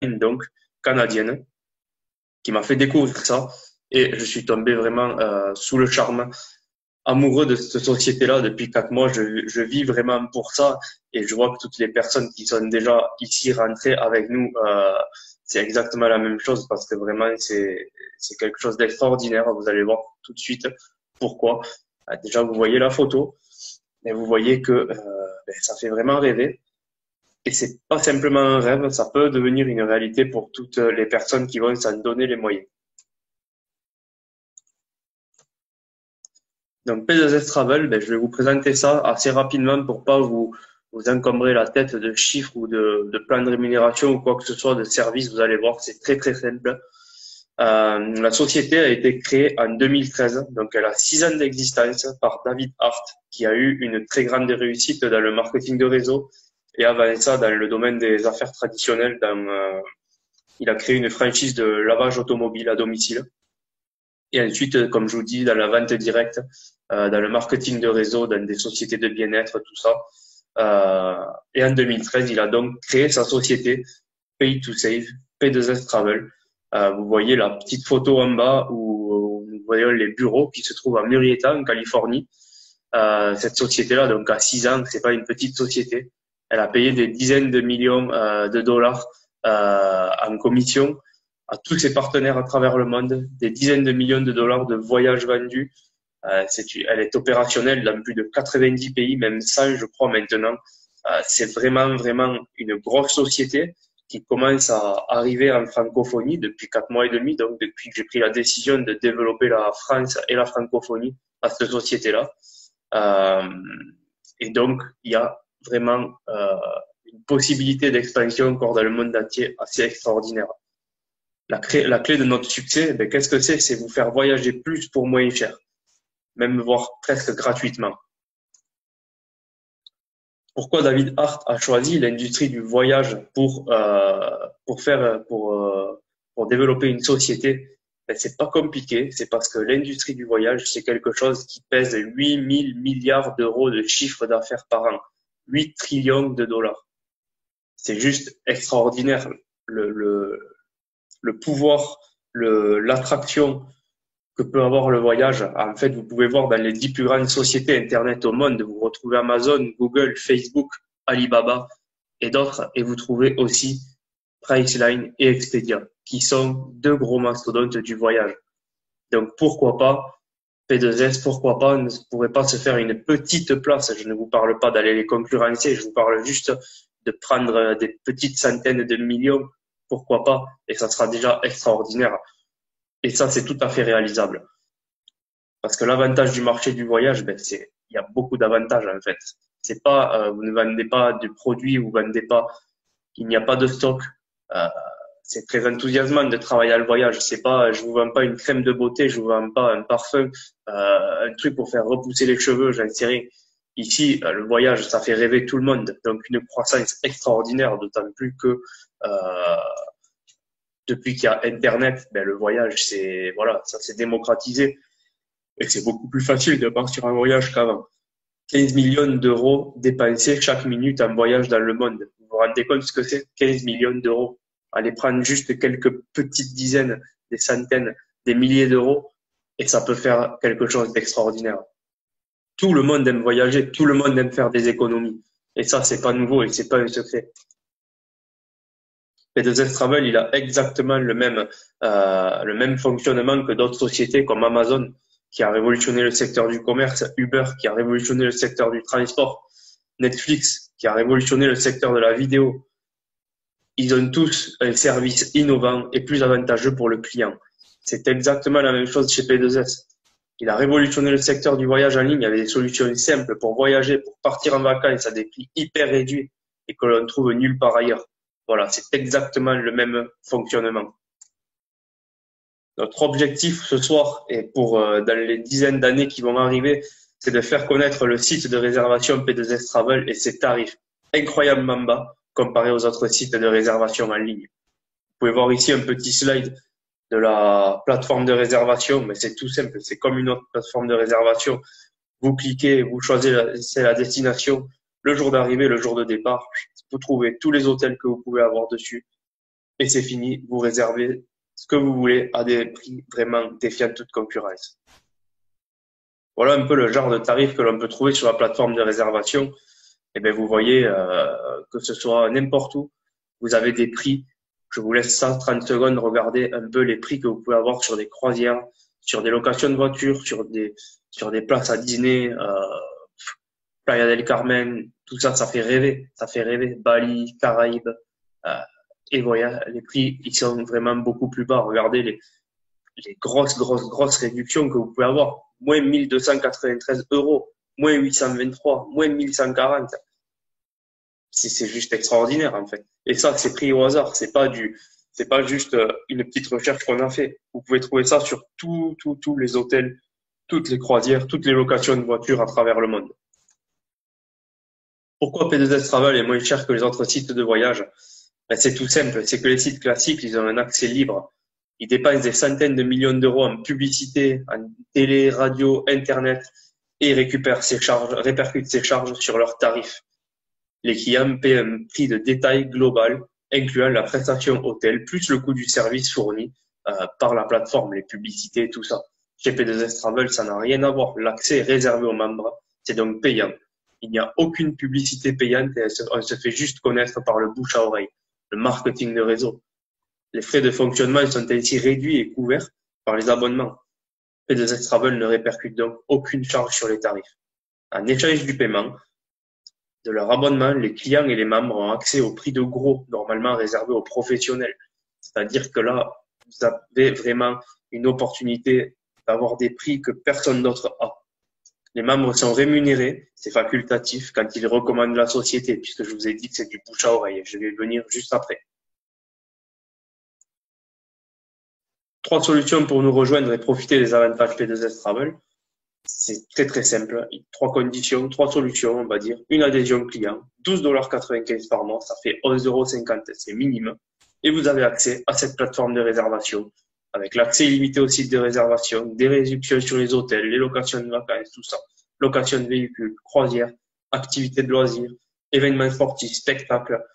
donc canadienne, qui m'a fait découvrir ça. Et je suis tombé vraiment sous le charme, amoureux de cette société-là. Depuis 4 mois, je vis vraiment pour ça. Et je vois que toutes les personnes qui sont déjà ici rentrées avec nous, c'est exactement la même chose parce que vraiment, c'est quelque chose d'extraordinaire. Vous allez voir tout de suite pourquoi. Déjà, vous voyez la photo et vous voyez que ça fait vraiment rêver. Et c'est pas simplement un rêve, ça peut devenir une réalité pour toutes les personnes qui vont s'en donner les moyens. Donc P2S Travel, je vais vous présenter ça assez rapidement pour pas vous encombrer la tête de chiffres ou de plans de rémunération ou quoi que ce soit de service. Vous allez voir, c'est très très simple. La société a été créée en 2013, donc elle a 6 ans d'existence par David Hart, qui a eu une très grande réussite dans le marketing de réseau et avant ça dans le domaine des affaires traditionnelles. Il a créé une franchise de lavage automobile à domicile. Et ensuite, comme je vous dis, dans la vente directe, dans le marketing de réseau, dans des sociétés de bien-être, tout ça. Et en 2013, il a donc créé sa société Pay to Save, P2S Travel. Vous voyez la petite photo en bas où nous voyons les bureaux qui se trouvent à Murrieta, en Californie. Cette société-là, donc à 6 ans, c'est pas une petite société. Elle a payé des dizaines de millions de dollars en commission à tous ses partenaires à travers le monde, des dizaines de millions de dollars de voyages vendus. Elle est opérationnelle dans plus de 90 pays, même 100 je crois maintenant. C'est vraiment, vraiment une grosse société qui commence à arriver en francophonie depuis 4 mois et demi, donc depuis que j'ai pris la décision de développer la France et la francophonie à cette société-là. Et donc, il y a vraiment une possibilité d'expansion encore dans le monde entier assez extraordinaire. La clé de notre succès, qu'est-ce que c'est? C'est vous faire voyager plus pour moins cher, même voire presque gratuitement. Pourquoi David Hart a choisi l'industrie du voyage pour développer une société? C'est pas compliqué, c'est parce que l'industrie du voyage, c'est quelque chose qui pèse 8 000 milliards d'euros de chiffre d'affaires par an, 8 trillions de dollars. C'est juste extraordinaire le pouvoir, l'attraction que peut avoir le voyage. En fait, vous pouvez voir dans les 10 plus grandes sociétés Internet au monde, vous retrouvez Amazon, Google, Facebook, Alibaba et d'autres, et vous trouvez aussi Priceline et Expedia, qui sont deux gros mastodontes du voyage. Donc, pourquoi pas P2S, pourquoi pas ne pourrait pas se faire une petite place? Je ne vous parle pas d'aller les concurrencer, je vous parle juste de prendre des petites centaines de millions, pourquoi pas? Et ça sera déjà extraordinaire. Et ça, c'est tout à fait réalisable. Parce que l'avantage du marché du voyage, il y a beaucoup d'avantages en fait. C'est pas, vous ne vendez pas du produit, vous vendez pas, il n'y a pas de stock. Euh, c'est très enthousiasmant de travailler à le voyage. C'est pas, je vous vends pas une crème de beauté, je vous vends pas un parfum, un truc pour faire repousser les cheveux, j'en sais rien. Ici, le voyage, ça fait rêver tout le monde. Donc une croissance extraordinaire, d'autant plus que depuis qu'il y a Internet, le voyage, ça s'est démocratisé et c'est beaucoup plus facile de partir en voyage qu'avant. 15 millions d'euros dépensés chaque minute en voyage dans le monde. Vous vous rendez compte ce que c'est? 15 millions d'euros. Allez prendre juste quelques petites dizaines, des centaines, des milliers d'euros et ça peut faire quelque chose d'extraordinaire. Tout le monde aime voyager, tout le monde aime faire des économies. Et ça, c'est pas nouveau et c'est pas un secret. P2S Travel, il a exactement le même fonctionnement que d'autres sociétés comme Amazon, qui a révolutionné le secteur du commerce, Uber, qui a révolutionné le secteur du transport, Netflix, qui a révolutionné le secteur de la vidéo. Ils ont tous un service innovant et plus avantageux pour le client. C'est exactement la même chose chez P2S. Il a révolutionné le secteur du voyage en ligne. Il y avait des solutions simples pour voyager, pour partir en vacances à des prix hyper réduits et que l'on trouve nulle part ailleurs. Voilà, c'est exactement le même fonctionnement. Notre objectif ce soir et pour dans les dizaines d'années qui vont arriver, c'est de faire connaître le site de réservation P2S Travel et ses tarifs incroyablement bas comparés aux autres sites de réservation en ligne. Vous pouvez voir ici un petit slide de la plateforme de réservation, mais c'est tout simple, c'est comme une autre plateforme de réservation. Vous cliquez, vous choisissez la destination, le jour d'arrivée, le jour de départ. Vous trouvez tous les hôtels que vous pouvez avoir dessus. et c'est fini. Vous réservez ce que vous voulez à des prix vraiment défiant toute concurrence. Voilà un peu le genre de tarif que l'on peut trouver sur la plateforme de réservation. Et bien, vous voyez que ce soit n'importe où, vous avez des prix. Je vous laisse ça 30 secondes, regardez un peu les prix que vous pouvez avoir sur des croisières, sur des locations de voitures, sur des places à dîner, Playa del Carmen, tout ça, ça fait rêver. Ça fait rêver. Bali, Caraïbes. Euh, et voilà, les prix, ils sont vraiment beaucoup plus bas. Regardez les grosses réductions que vous pouvez avoir. Moins 1293 euros, moins 823, moins 1140. C'est juste extraordinaire, en fait. Et ça, c'est pris au hasard. C'est pas juste une petite recherche qu'on a fait. Vous pouvez trouver ça sur tous les hôtels, toutes les croisières, toutes les locations de voitures à travers le monde. Pourquoi P2S Travel est moins cher que les autres sites de voyage? Ben, c'est tout simple. C'est que les sites classiques, ils ont un accès libre. Ils dépensent des centaines de millions d'euros en publicité, en télé, radio, internet, et ils répercutent ces charges sur leurs tarifs. Les clients paient un prix de détail global, incluant la prestation hôtel, plus le coût du service fourni par la plateforme, les publicités, tout ça. Chez P2S Travel, ça n'a rien à voir. L'accès est réservé aux membres, c'est donc payant. Il n'y a aucune publicité payante et on se fait juste connaître par le bouche à oreille, le marketing de réseau. Les frais de fonctionnement sont ainsi réduits et couverts par les abonnements. P2S Travel ne répercute donc aucune charge sur les tarifs. En échange du paiement de leur abonnement, les clients et les membres ont accès au prix de gros, normalement réservé aux professionnels. C'est-à-dire que là, vous avez vraiment une opportunité d'avoir des prix que personne d'autre a. Les membres sont rémunérés, c'est facultatif quand ils recommandent la société, puisque je vous ai dit que c'est du bouche à oreille. Je vais venir juste après. 3 solutions pour nous rejoindre et profiter des avantages P2S Travel. C'est très simple. 3 conditions, 3 solutions, on va dire. Une adhésion client, 12,95 $ par mois, ça fait 11,50 €, c'est minime. Et vous avez accès à cette plateforme de réservation avec l'accès illimité au site de réservation, des réductions sur les hôtels, les locations de vacances, tout ça. Location de véhicules, croisières, activités de loisirs, événements sportifs, spectacles,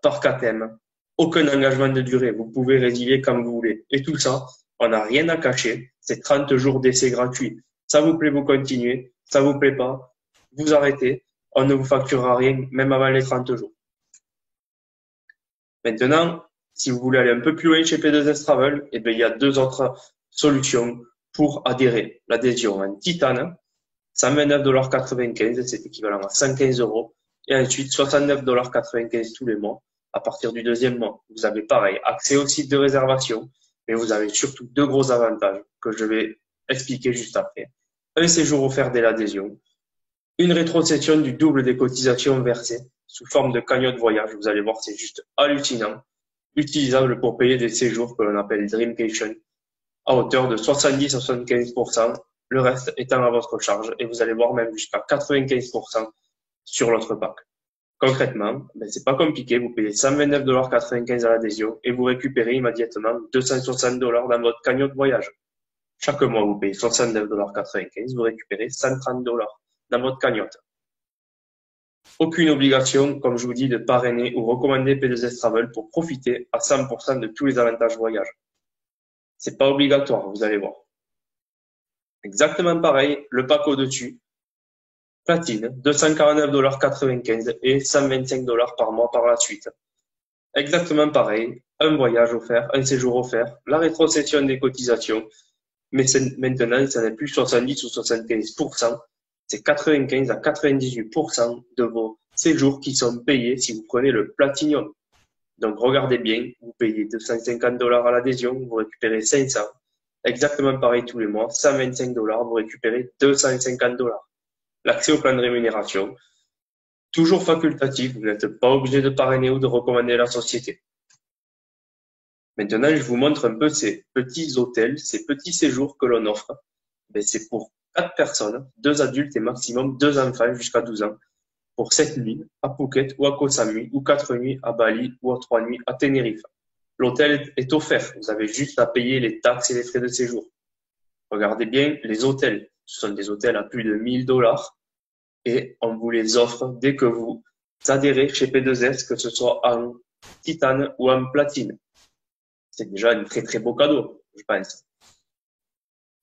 parcs à thème. Aucun engagement de durée, vous pouvez résilier comme vous voulez. Et tout ça, on n'a rien à cacher, c'est 30 jours d'essai gratuit. Ça vous plaît, vous continuez. Ça vous plaît pas, vous arrêtez. On ne vous facturera rien, même avant les 30 jours. Maintenant, si vous voulez aller un peu plus loin chez P2S Travel, eh bien, il y a 2 autres solutions pour adhérer. L'adhésion en titane, 129,95 $, c'est équivalent à 115 €. Et ensuite, 69,95 $ tous les mois. À partir du 2e mois, vous avez pareil, accès au site de réservation, mais vous avez surtout 2 gros avantages que je vais expliquer juste après. Un séjour offert dès l'adhésion, une rétrocession du double des cotisations versées sous forme de cagnotte voyage. Vous allez voir, c'est juste hallucinant. Utilisable pour payer des séjours que l'on appelle Dreamcation à hauteur de 70-75%, le reste étant à votre charge et vous allez voir même jusqu'à 95% sur l'autre pack. Concrètement, c'est pas compliqué, vous payez 129,95 $ à l'adhésion et vous récupérez immédiatement 260 $ dans votre cagnotte voyage. Chaque mois, vous payez 69,95 $, vous récupérez 130 $ dans votre cagnotte. Aucune obligation, comme je vous dis, de parrainer ou recommander P2S Travel pour profiter à 100% de tous les avantages voyage. C'est pas obligatoire, vous allez voir. Exactement pareil, le pack au-dessus, platine, 249,95 $ et 125 $ par mois par la suite. Exactement pareil, un voyage offert, un séjour offert, la rétrocession des cotisations, mais maintenant, ça n'est plus 70 ou 75%, c'est 95 à 98% de vos séjours qui sont payés si vous prenez le Platinum. Donc, regardez bien, vous payez 250 $ à l'adhésion, vous récupérez 500. Exactement pareil tous les mois, 125 $, vous récupérez 250 $. L'accès au plan de rémunération, toujours facultatif, vous n'êtes pas obligé de parrainer ou de recommander la société. Maintenant, je vous montre un peu ces petits hôtels, ces petits séjours que l'on offre. C'est pour 4 personnes, 2 adultes et maximum 2 enfants jusqu'à 12 ans, pour 7 nuits à Phuket ou à Koh Samui, ou 4 nuits à Bali ou à 3 nuits à Tenerife. L'hôtel est offert, vous avez juste à payer les taxes et les frais de séjour. Regardez bien les hôtels, ce sont des hôtels à plus de 1000 $ et on vous les offre dès que vous adhérez chez P2S, que ce soit en titane ou en platine. c'est déjà un très très beau cadeau, je pense.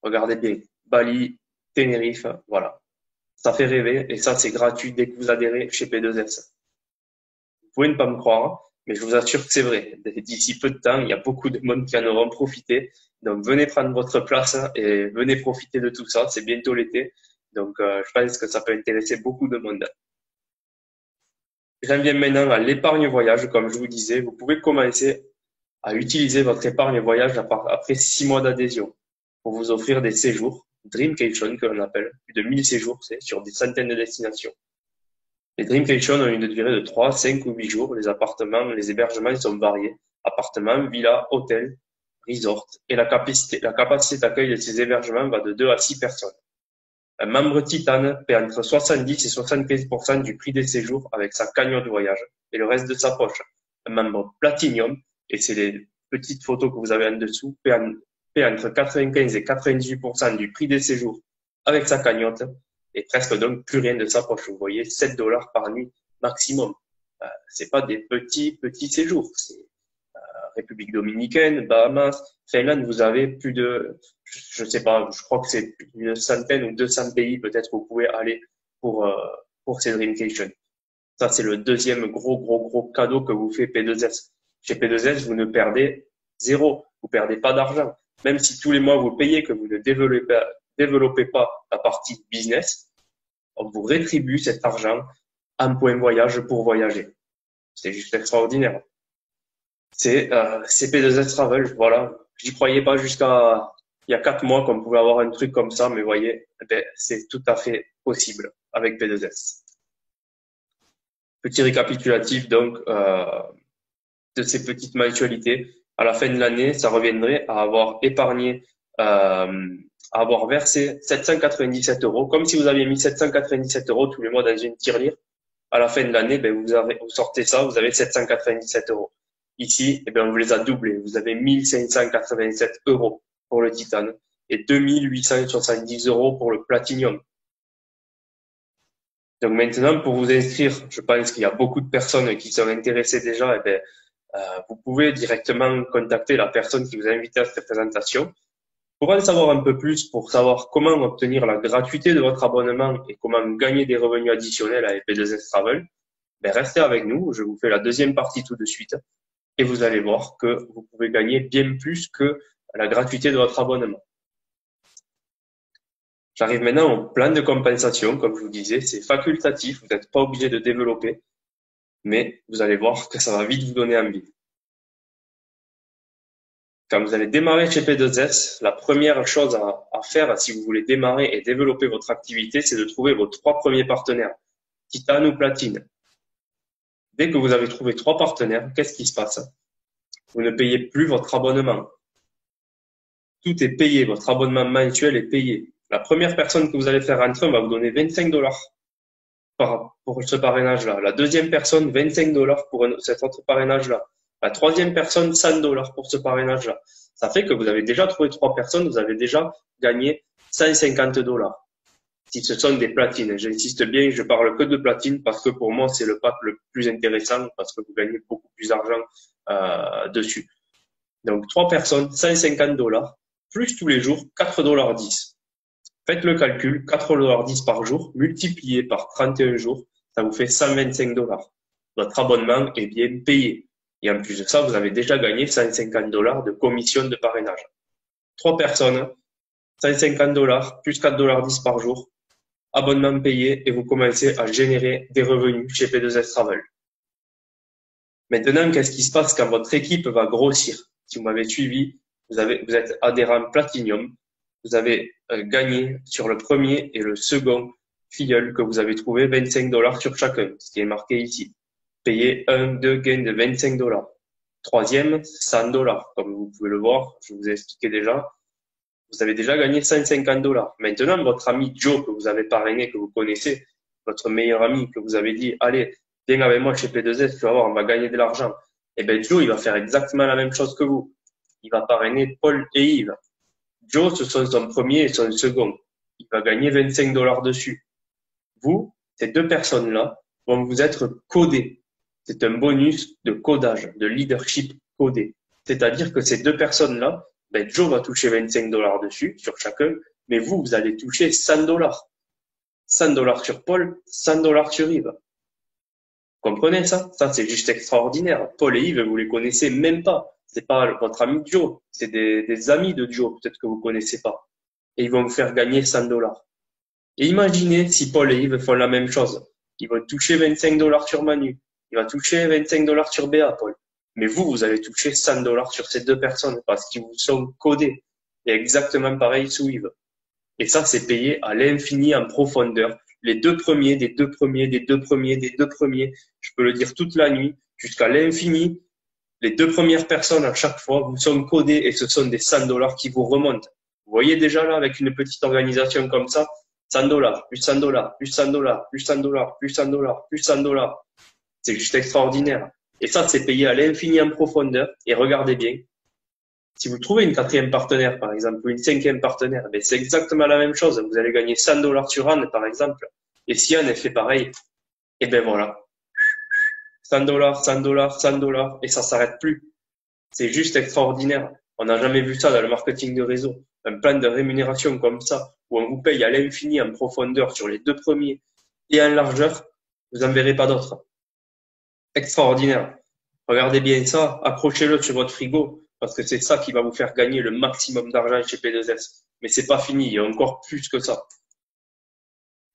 Regardez bien, Bali, Tenerife, voilà. Ça fait rêver et ça c'est gratuit dès que vous adhérez chez P2S. Vous pouvez ne pas me croire, mais je vous assure que c'est vrai. D'ici peu de temps, il y a beaucoup de monde qui en auront profité. Donc venez prendre votre place et venez profiter de tout ça. C'est bientôt l'été. Donc je pense que ça peut intéresser beaucoup de monde. J'en viens maintenant à l'épargne voyage. Comme je vous disais, vous pouvez commencer à utiliser votre épargne voyage après 6 mois d'adhésion pour vous offrir des séjours, Dreamcation que l'on appelle, plus de 1000 séjours, c'est sur des centaines de destinations. Les Dreamcation ont une durée de 3, 5 ou 8 jours. Les appartements, les hébergements ils sont variés. Appartements, villas, hôtels, resorts. Et la capacité d'accueil de ces hébergements va de 2 à 6 personnes. Un membre Titan paie entre 70 et 75% du prix des séjours avec sa cagnotte voyage et le reste de sa poche. Un membre Platinum, et c'est les petites photos que vous avez en dessous, paie entre 95 et 98% du prix des séjours avec sa cagnotte et presque donc plus rien de sa poche. Vous voyez, 7 dollars par nuit maximum. C'est pas des petits séjours. C'est République dominicaine, Bahamas, Finlande, vous avez plus de, je sais pas, je crois que c'est une centaine ou 200 pays peut-être où vous pouvez aller pour ces Dreamcation. Ça, c'est le deuxième gros cadeau que vous fait P2S. Chez P2S, vous ne perdez zéro. Vous perdez pas d'argent. Même si tous les mois vous payez, que vous ne développez pas la partie business, on vous rétribue cet argent en points voyage pour voyager. C'est juste extraordinaire. C'est P2S Travel, voilà. J'y croyais pas jusqu'à il y a 4 mois qu'on pouvait avoir un truc comme ça, mais voyez, c'est tout à fait possible avec P2S. Petit récapitulatif donc de ces petites mensualités. À la fin de l'année, ça reviendrait à avoir épargné, à avoir versé 797 euros, comme si vous aviez mis 797 euros tous les mois dans une tirelire. À la fin de l'année, vous sortez ça, vous avez 797 euros. Ici, on vous les a doublés. Vous avez 1587 euros pour le Titan et 2870 euros pour le Platinum. Donc maintenant, pour vous inscrire, je pense qu'il y a beaucoup de personnes qui sont intéressées déjà. Vous pouvez directement contacter la personne qui vous a invité à cette présentation. Pour en savoir un peu plus, pour savoir comment obtenir la gratuité de votre abonnement et comment gagner des revenus additionnels avec P2S Travel, restez avec nous. Je vous fais la deuxième partie tout de suite et vous allez voir que vous pouvez gagner bien plus que la gratuité de votre abonnement. J'arrive maintenant au plan de compensation. Comme je vous disais, c'est facultatif. Vous n'êtes pas obligé de développer, mais vous allez voir que ça va vite vous donner envie. Quand vous allez démarrer chez P2S, la première chose à faire si vous voulez démarrer et développer votre activité, c'est de trouver vos 3 premiers partenaires, Titan ou Platine. Dès que vous avez trouvé 3 partenaires, qu'est-ce qui se passe? Vous ne payez plus votre abonnement. Tout est payé, votre abonnement mensuel est payé. La première personne que vous allez faire rentrer, on va vous donner 25 dollars pour ce parrainage-là. La deuxième personne, 25 dollars pour cet autre parrainage-là. La troisième personne, 100 dollars pour ce parrainage-là. Ça fait que vous avez déjà trouvé 3 personnes, vous avez déjà gagné 150 dollars. Si ce sont des platines, j'insiste bien, je parle que de platine parce que pour moi, c'est le pack le plus intéressant parce que vous gagnez beaucoup plus d'argent dessus. Donc, 3 personnes, 150 dollars, plus tous les jours, 4 dollars 10. Faites le calcul, 4 dollars 10 par jour, multiplié par 31 jours, ça vous fait 125 dollars. Votre abonnement est bien payé. Et en plus de ça, vous avez déjà gagné 150 dollars de commission de parrainage. 3 personnes, 150 dollars, plus 4 dollars 10 par jour, abonnement payé et vous commencez à générer des revenus chez P2S Travel. Maintenant, qu'est-ce qui se passe quand votre équipe va grossir? Si vous m'avez suivi, vous êtes adhérent Platinum, vous avez gagné sur le premier et le second filleul que vous avez trouvé 25 dollars sur chacun, ce qui est marqué ici. Payez 2 gains de 25 dollars. Troisième, 100 dollars. Comme vous pouvez le voir, je vous ai expliqué déjà. Vous avez déjà gagné 150 dollars. Maintenant, votre ami Joe que vous avez parrainé, que vous connaissez, votre meilleur ami que vous avez dit, allez, viens avec moi chez P2S, tu vas voir, on va gagner de l'argent. Joe, il va faire exactement la même chose que vous. Il va parrainer Paul et Yves. Joe, ce sont son premier et son second. Il va gagner 25 dollars dessus. Vous, ces 2 personnes-là, vont vous être codées. C'est un bonus de codage, de leadership codé. C'est-à-dire que ces deux personnes-là, ben, Joe va toucher 25 dollars dessus, sur chacun, mais vous allez toucher 100 dollars. 100 dollars sur Paul, 100 dollars sur Yves. Comprenez ça? Ça, c'est juste extraordinaire. Paul et Yves, vous les connaissez même pas. C'est pas votre ami Joe. C'est des amis de Joe, peut-être que vous connaissez pas. Et ils vont vous faire gagner 100 dollars. Et imaginez si Paul et Yves font la même chose. Ils vont toucher 25 dollars sur Manu. Il va toucher 25 dollars sur Béa, Paul. Mais vous allez toucher 100 dollars sur ces deux personnes parce qu'ils vous sont codés. Et exactement pareil sous Yves. Et ça, c'est payé à l'infini en profondeur. Les deux premiers, des deux premiers, des deux premiers, des deux premiers. Je peux le dire toute la nuit, jusqu'à l'infini. Les deux premières personnes à chaque fois vous sont codées et ce sont des 100 dollars qui vous remontent. Vous voyez déjà là, avec une petite organisation comme ça, 100 dollars, plus 100 dollars, plus 100 dollars, plus 100 dollars, plus 100 dollars, plus 100 dollars. C'est juste extraordinaire. Et ça, c'est payé à l'infini en profondeur. Et regardez bien, si vous trouvez une quatrième partenaire, par exemple, ou une cinquième partenaire, ben c'est exactement la même chose. Vous allez gagner 100 dollars sur Anne, par exemple. Et si Anne fait pareil, et ben voilà. 100 dollars, 100 dollars, 100 dollars, et ça s'arrête plus. C'est juste extraordinaire. On n'a jamais vu ça dans le marketing de réseau. Un plan de rémunération comme ça, où on vous paye à l'infini en profondeur sur les deux premiers et en largeur, vous n'en verrez pas d'autres. Extraordinaire. Regardez bien ça, accrochez-le sur votre frigo, parce que c'est ça qui va vous faire gagner le maximum d'argent chez P2S. Mais c'est pas fini, il y a encore plus que ça.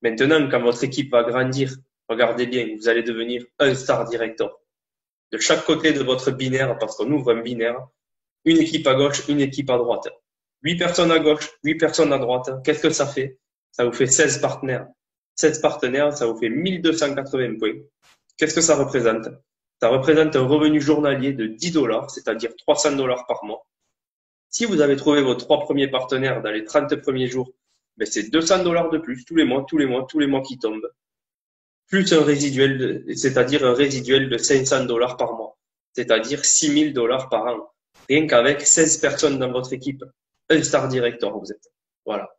Maintenant, quand votre équipe va grandir, regardez bien, vous allez devenir un star director. De chaque côté de votre binaire, parce qu'on ouvre un binaire, une équipe à gauche, une équipe à droite. 8 personnes à gauche, 8 personnes à droite. Qu'est-ce que ça fait? Ça vous fait 16 partenaires. 16 partenaires, ça vous fait 1280 points. Qu'est-ce que ça représente? Ça représente un revenu journalier de 10 dollars, c'est-à-dire 300 dollars par mois. Si vous avez trouvé vos 3 premiers partenaires dans les 30 premiers jours, ben c'est 200 dollars de plus tous les mois, tous les mois, tous les mois qui tombent. Plus un résiduel, c'est-à-dire un résiduel de 500 dollars par mois, c'est-à-dire 6000 dollars par an. Rien qu'avec 16 personnes dans votre équipe. Un star director, vous êtes. Voilà.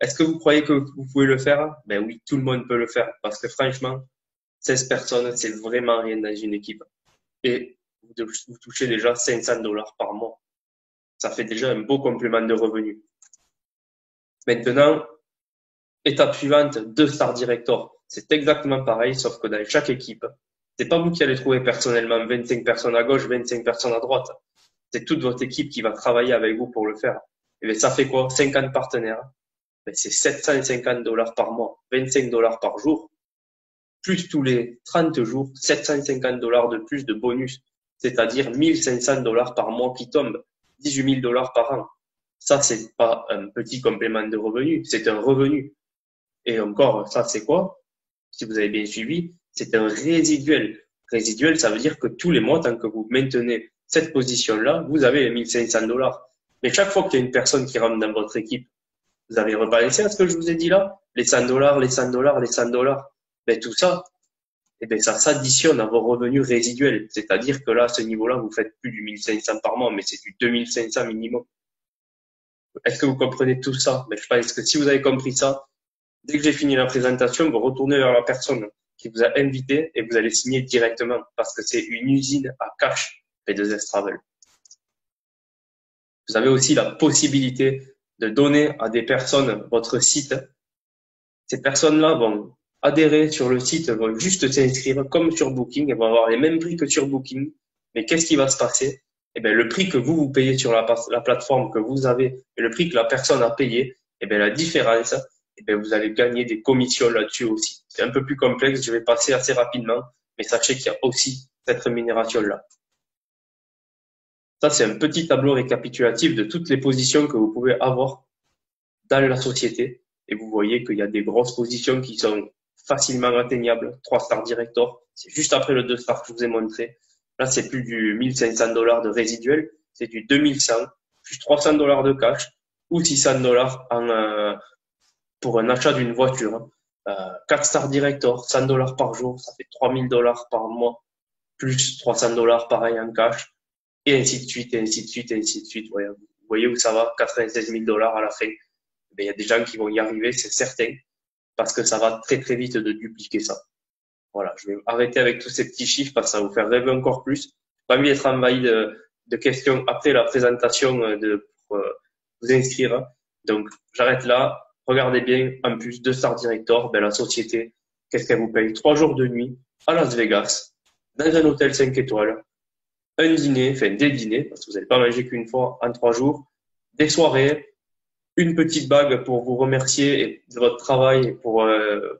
Est-ce que vous croyez que vous pouvez le faire? Ben oui, tout le monde peut le faire. Parce que franchement, 16 personnes, c'est vraiment rien dans une équipe. Et vous touchez déjà 500 dollars par mois. Ça fait déjà un beau complément de revenus. Maintenant, étape suivante, 2 star directors. C'est exactement pareil, sauf que dans chaque équipe, c'est pas vous qui allez trouver personnellement 25 personnes à gauche, 25 personnes à droite. C'est toute votre équipe qui va travailler avec vous pour le faire. Et bien, ça fait quoi? 50 partenaires. Ben, c'est 750 dollars par mois, 25 dollars par jour, plus tous les 30 jours, 750 dollars de plus de bonus, c'est-à-dire 1500 dollars par mois qui tombent, 18 000 dollars par an. Ça, c'est pas un petit complément de revenu, c'est un revenu. Et encore, ça, c'est quoi? Si vous avez bien suivi, c'est un résiduel. Résiduel, ça veut dire que tous les mois, tant que vous maintenez cette position-là, vous avez les 1500 dollars. Mais chaque fois qu'il y a une personne qui rentre dans votre équipe, vous avez rebalancé à ce que je vous ai dit là? Les 100 dollars, les 100 dollars, les 100 dollars. Ben, tout ça, eh ben, ça s'additionne à vos revenus résiduels. C'est-à-dire que là, à ce niveau-là, vous faites plus du 1500 par mois, mais c'est du 2500 minimum. Est-ce que vous comprenez tout ça? Ben, je pense que si vous avez compris ça, dès que j'ai fini la présentation, vous retournez vers la personne qui vous a invité et vous allez signer directement parce que c'est une usine à cash, P2S Travel. Vous avez aussi la possibilité de donner à des personnes votre site. Ces personnes-là vont adhérer sur le site, vont juste s'inscrire comme sur Booking, elles vont avoir les mêmes prix que sur Booking. Mais qu'est-ce qui va se passer? Eh bien, le prix que vous payez sur la plateforme que vous avez et le prix que la personne a payé, eh bien, la différence, eh bien, vous allez gagner des commissions là-dessus aussi. C'est un peu plus complexe, je vais passer assez rapidement, mais sachez qu'il y a aussi cette rémunération-là. Ça, c'est un petit tableau récapitulatif de toutes les positions que vous pouvez avoir dans la société. Et vous voyez qu'il y a des grosses positions qui sont facilement atteignables. 3 stars director, c'est juste après le 2 stars que je vous ai montré. Là, c'est plus du 1500 dollars de résiduel, c'est du 2100, plus 300 dollars de cash ou 600 dollars pour un achat d'une voiture. 4 stars director, 100 dollars par jour, ça fait 3000 dollars par mois, plus 300 dollars pareil en cash, et ainsi de suite, et ainsi de suite, et ainsi de suite. Vous voyez où ça va, 96 000 dollars à la fin. Il y a des gens qui vont y arriver, c'est certain, parce que ça va très très vite de dupliquer ça. Voilà, je vais arrêter avec tous ces petits chiffres parce que ça va vous faire rêver encore plus. Pas envie d'être envahi de questions après la présentation pour vous inscrire. Donc, j'arrête là. Regardez bien, en plus de Star Director, ben, la société, qu'est-ce qu'elle vous paye? 3 jours de nuit à Las Vegas, dans un hôtel 5 étoiles, un dîner, enfin des dîners, parce que vous n'allez pas manger qu'une fois en 3 jours, des soirées, une petite bague pour vous remercier de votre travail et pour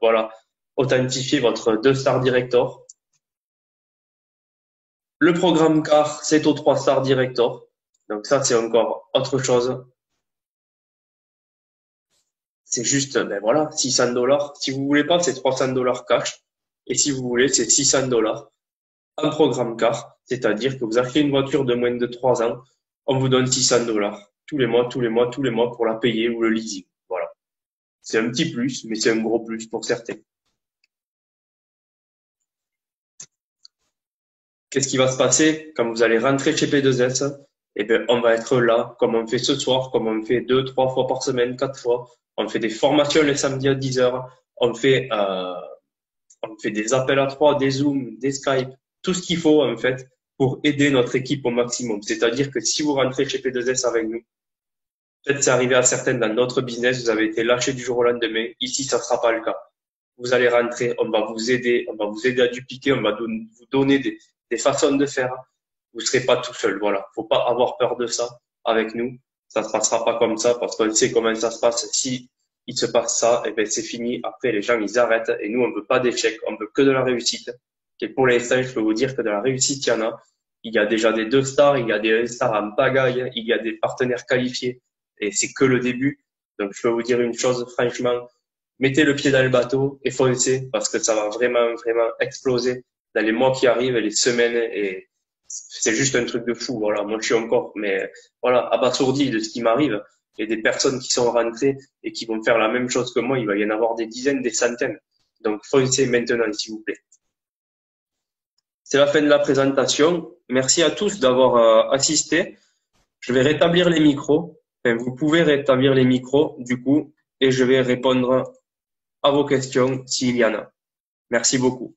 voilà, authentifier votre 2 Star Director. Le programme car, c'est au 3 Star Director. Donc ça, c'est encore autre chose. C'est juste, ben voilà, 600 $. Si vous voulez pas, c'est 300 $ cash. Et si vous voulez, c'est 600 $ en programme car. C'est-à-dire que vous achetez une voiture de moins de 3 ans, on vous donne 600 $ tous les mois, tous les mois, tous les mois pour la payer ou le leasing. Voilà. C'est un petit plus, mais c'est un gros plus pour certains. Qu'est-ce qui va se passer quand vous allez rentrer chez P2S? Eh bien, on va être là, comme on fait ce soir, comme on fait 2, 3 fois par semaine, 4 fois. On fait des formations les samedis à 10 heures. On fait des appels à 3, des Zooms, des Skype, tout ce qu'il faut, en fait, pour aider notre équipe au maximum. C'est-à-dire que si vous rentrez chez P2S avec nous, peut-être c'est arrivé à certaines dans notre business, vous avez été lâché du jour au lendemain. Ici, ça ne sera pas le cas. Vous allez rentrer, on va vous aider à dupliquer, on va vous donner des façons de faire. Vous ne serez pas tout seul. Voilà. Faut pas avoir peur de ça avec nous. Ça se passera pas comme ça parce qu'on sait comment ça se passe. Si il se passe ça, eh ben, c'est fini. Après, les gens, ils arrêtent et nous, on veut pas d'échec. On veut que de la réussite. Et pour l'instant, je peux vous dire que de la réussite, il y en a. Il y a déjà des 2 stars, il y a des 1 star en pagaille, il y a des partenaires qualifiés et c'est que le début. Donc, je peux vous dire une chose, franchement, mettez le pied dans le bateau et foncez parce que ça va vraiment, vraiment exploser dans les mois qui arrivent et les semaines et c'est juste un truc de fou. Voilà, moi je suis encore, mais voilà, abasourdi de ce qui m'arrive. Il y a des personnes qui sont rentrées et qui vont faire la même chose que moi. Il va y en avoir des dizaines, des centaines. Donc foncez maintenant, s'il vous plaît. C'est la fin de la présentation. Merci à tous d'avoir assisté. Je vais rétablir les micros. Enfin, vous pouvez rétablir les micros, du coup, et je vais répondre à vos questions s'il y en a. Merci beaucoup.